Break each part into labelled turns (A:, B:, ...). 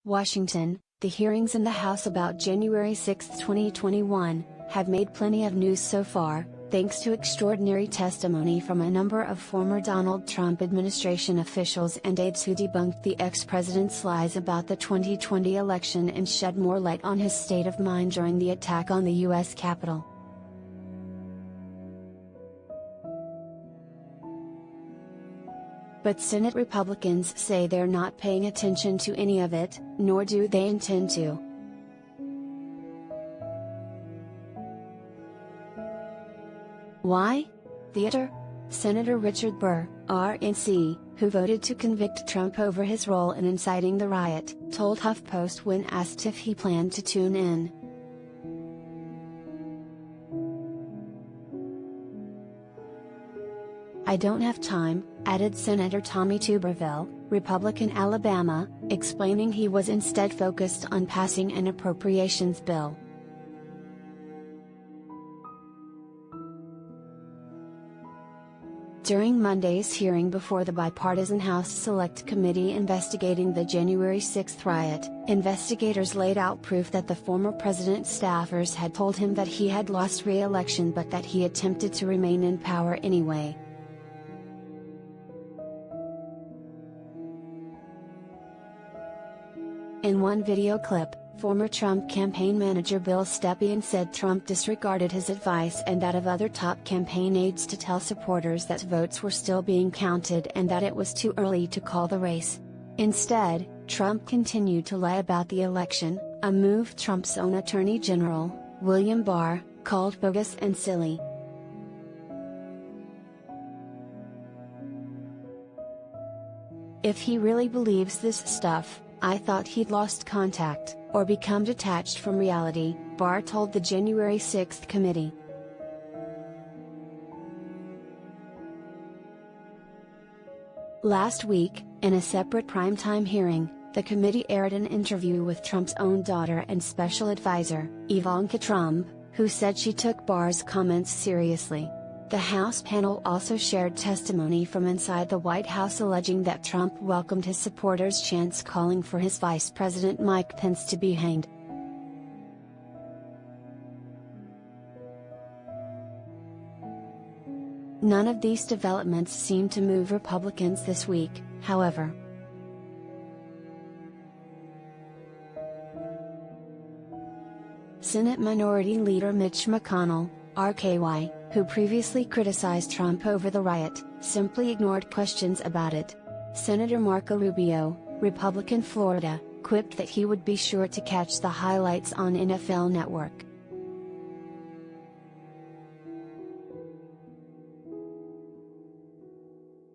A: Washington, the hearings in the House about January 6, 2021, have made plenty of news so far, thanks to extraordinary testimony from a number of former Donald Trump administration officials and aides who debunked the ex-president's lies about the 2020 election and shed more light on his state of mind during the attack on the U.S. Capitol. But Senate Republicans say they're not paying attention to any of it, nor do they intend to. Why? Theater? Senator Richard Burr, R-N.C., who voted to convict Trump over his role in inciting the riot, told HuffPost when asked if he planned to tune in. "I don't have time," added Senator Tommy Tuberville, Republican Alabama, explaining he was instead focused on passing an appropriations bill. During Monday's hearing before the bipartisan House Select Committee investigating the January 6 riot, investigators laid out proof that the former president's staffers had told him that he had lost re-election but that he attempted to remain in power anyway. In one video clip, former Trump campaign manager Bill Stepien said Trump disregarded his advice and that of other top campaign aides to tell supporters that votes were still being counted and that it was too early to call the race. Instead, Trump continued to lie about the election, a move Trump's own Attorney General, William Barr, called bogus and silly. "If he really believes this stuff, I thought he'd lost contact, or become detached from reality," Barr told the January 6 committee. Last week, in a separate primetime hearing, the committee aired an interview with Trump's own daughter and special advisor, Ivanka Trump, who said she took Barr's comments seriously. The House panel also shared testimony from inside the White House alleging that Trump welcomed his supporters' chants calling for his Vice President Mike Pence to be hanged. None of these developments seem to move Republicans this week, however. Senate Minority Leader Mitch McConnell, RKY, who previously criticized Trump over the riot, simply ignored questions about it. Senator Marco Rubio, Republican Florida, quipped that he would be sure to catch the highlights on NFL Network.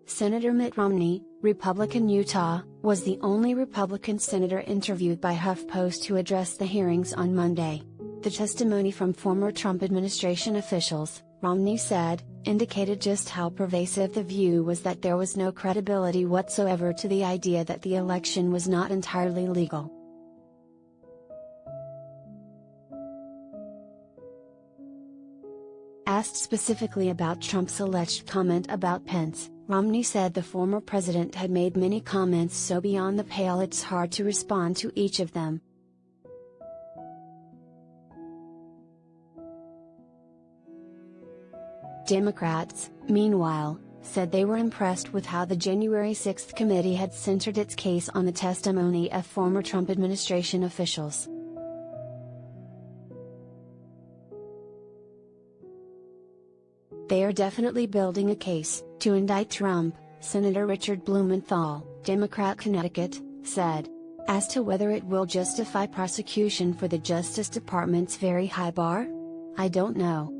A: Senator Mitt Romney, Republican Utah, was the only Republican senator interviewed by HuffPost who addressed the hearings on Monday. The testimony from former Trump administration officials, Romney said, indicated just how pervasive the view was that there was no credibility whatsoever to the idea that the election was not entirely legal. Asked specifically about Trump's alleged comment about Pence, Romney said the former president had made many comments so beyond the pale it's hard to respond to each of them. Democrats, meanwhile, said they were impressed with how the January 6 committee had centered its case on the testimony of former Trump administration officials. "They are definitely building a case to indict Trump," Senator Richard Blumenthal, Democrat Connecticut, said. "As to whether it will justify prosecution for the Justice Department's very high bar? I don't know."